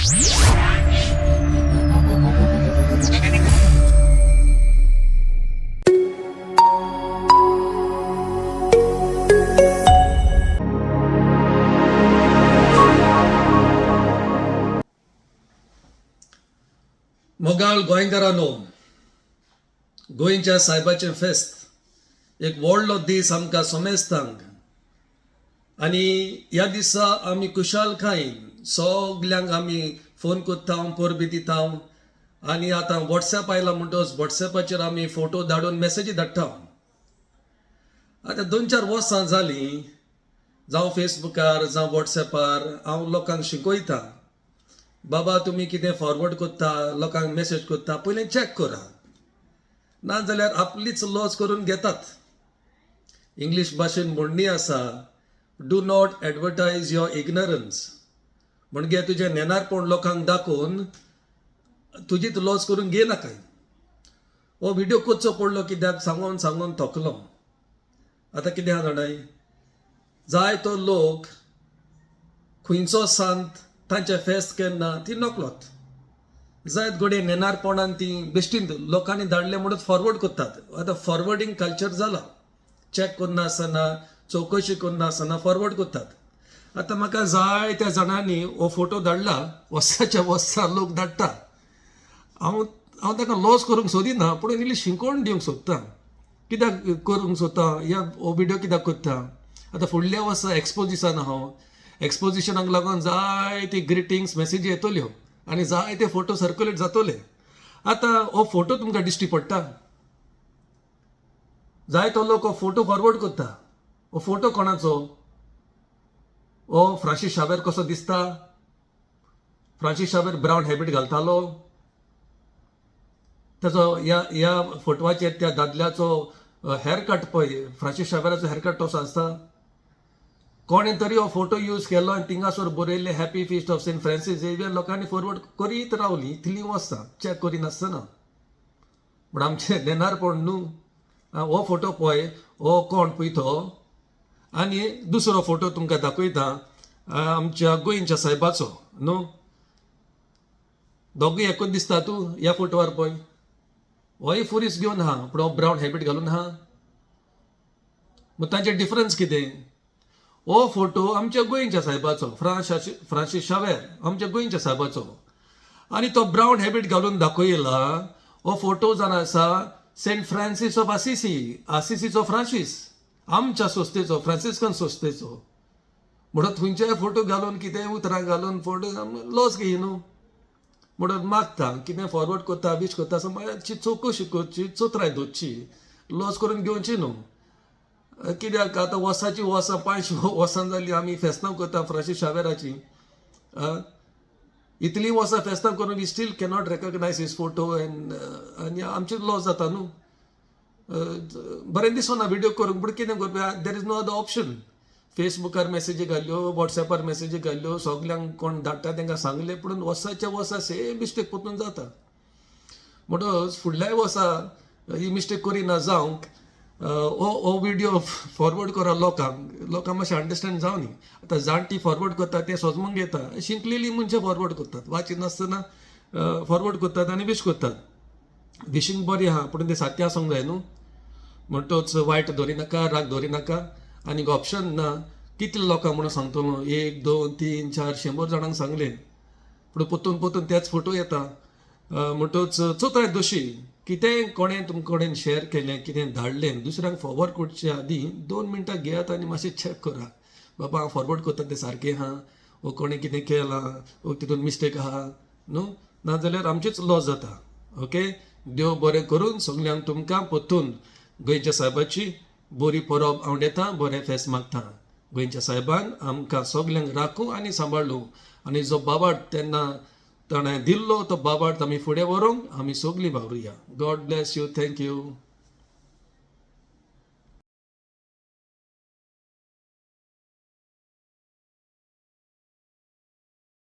मोगाळ गोंयकारांनो, गोंयच्या सायबाचें फेस्त एक व्हडलो दीस आमकां सोमेस्तांक. आनी ह्या दिसा आमी खुशालकायेन सगल्यांक आमी फोन कोत्ता, परबी दिता. आनी आतां वॉट्सॅप आयला म्हणटच वॉट्सॅपाचेर आमी फोटो धाडून मॅसेजी धाडटा. आतां 2-4 वर्सां जालीं, जावं फेसबुकार जावं वॉट्सॅपार हांव लोकांक शिकयता, बाबा तुमी कितें फॉरवर्ड कोत्ता, लोकांक मॅसेज कोत्ता, पयलीं चॅक करा, नाजाल्यार आपलीच लॉस करून घेतात. इंग्लीश भाशेन म्हणणी आसा, डू नॉट एडवर्टायज युअर इग्नरन्स. म्हणजे तुजें नेनारपण लोकांक दाखोवन तुजीच लॉस करून घेनाकाय. हो व्हिडिओ कोचो पडलो कित्याक सांगून सांगून थकलो. आतां कितें आहा जाणाय, जाय तो लोक खंयचो सांत तांचे फेस्त केन्ना ती नकळत. जायत घडये नेनारपणान ती बेश्टीन लोकांनी धाडले म्हणून फॉरवर्ड करतात. आतां फॉरवर्डिंग कल्चर जाला. चॅक करना आसतना, चवकशी करना आसतना फॉरवर्ड करतात. आतां म्हाका जायत्या जाणांनी हो फोटो धाडला, वर्साच्या वर्सा लोक धाडटा. हांव ताका लॉस करूंक सोदिना, पूण इल्ली शिकवण दिवंक सोदतां. कित्याक करूंक सोदता, हो व्हिडिओ कित्याक करता. आतां फुडल्या वर्सा एक्सपोजिशन हांव एक्सपोजिशनाक लागून जायती ग्रिटिंग्स मॅसेजी येतल्यो आनी जायते फोटो सर्क्युलेट जातले. आतां हो फोटो तुमकां दिश्टी पडटा, जाय तो लोक हो फोटो फॉरवर्ड करता. हो फोटो कोणाचो? हो फ्रांसीस शावेर कसो दिसता? फ्रांसीस शावेर ब्रावन हॅबीट घालतालो. ताचो ह्या फोटवाचेर त्या दादल्याचो हेअर कट पळय, फ्रांसीस शावेराचो हेअर कट तसो आसता. कोणें तरी हो फोटो यूज केलो आनी थिंगासोर बरयल्ले happy feast of st. Francis Xavier. लोकांनी फॉरवर्ड करीत रावली इतलीं वर्सां चॅक करिनासतना. पूण आमचें नेनारपण न्हू. हो फोटो पळय, हो कोण पळय तो. आनी दुसरो फोटो तुमकां दाखयता, आमच्या गोंयच्या सायबाचो न्हू. दोगूय एकूच दिसता तूं ह्या फोटोवार पळय. होय फुरीस घेवन आहा, पूण हो ब्रावन हॅबीट घालून आहा. मग तांचें डिफरन्स कितें? हो फोटो आमच्या गोंयच्या सायबाचो, फ्रांसीस शावेर आमच्या गोंयच्या सायबाचो. आनी तो ब्रावन हॅबीट घालून दाखयला. हो फोटो जावन आसा st. Francis of Assisi, आसिसीचो Francis, आमच्या सोस्तेचो, फ्रांसिस्कन सोस्तेचो. म्हणून थंयचे फोटो घालून कितें उतरां घालून फोटो लॉस घेय न्हू. म्हणून मागता कितें फॉरवर्ड करता, बीच करता मातशी चवकशी करची, चोत्राय दोतची, लॉस करून घेवची न्हू. कित्याक आतां वर्साची वर्सां 5 वर्सां जालीं आमी फेस्तां करता फ्रांसीस शावेराची. इतलीं वर्सां फेस्तां करून we still cannot recognise his photo. आनी आमचें लॉस जाता न्हू. बरें दिसना व्हिडिओ करूंक, पूण कितें करपा, there is no other option. फेसबुकार मॅसेजी घाल्यो, वॉट्सॅपार मॅसेजी घाल्यो, सगल्यांक कोण धाडटा तांकां सांगलें, पूण वर्साच्या वर्सा सेम मिस्टेक परतून जाता. म्हणटच फुडल्याय वर्सा ही मिस्टेक करिना जावंक हो व्हिडिओ फॉरवर्ड करा लोकांक मातशें अंडरस्टँड जावं न्ही. आतां जाणटी फॉरवर्ड करतात ते सोजमूंक घेता, शिंकलेलीं मनशां फॉरवर्ड करतात, वाचिनासतना फॉरवर्ड करतात आनी विश करतात. विशींग बरी आहा, पूण तें सारकें आसूंक जाय न्हू. म्हणटच वायट धरिनाका, राग धरिनाका. आनीक ऑप्शन ना. कितले लोकांक म्हणून सांगतलो, 1, 2, 3, 4, 100 जाणांक सांगलें, पूण परतून तेच फोटो येता. म्हणटच चोत्राय दोशी. कितें कोणें तुमचे कडेन शेअर केलें, कितें धाडलें, दुसऱ्यांक फॉरवर्ड करचे आदीं 2 मिनटां घेयात आनी मातशें चॅक करा. बाबा हांव फॉरवर्ड करता तें सारकें आहा, वो कोणें कितें केलां, वो तितून मिस्टेक आहा न्हू. नाजाल्यार आमचेच लॉस जाता. ओके. देव बरें करून सगल्यांक तुमकां परतून गोंयच्या सायबाची बरी परब आवडेता, बरें फेस्त मागता. गोंयच्या सायबान आमकां सगल्यांक राखूं आनी सांबाळूं. आनी जो बाबाड तेन्ना ताणें दिल्लो तो बाबाड आमी फुडें व्हरूंक आमी सगलीं वावरुया. God bless you. Thank you.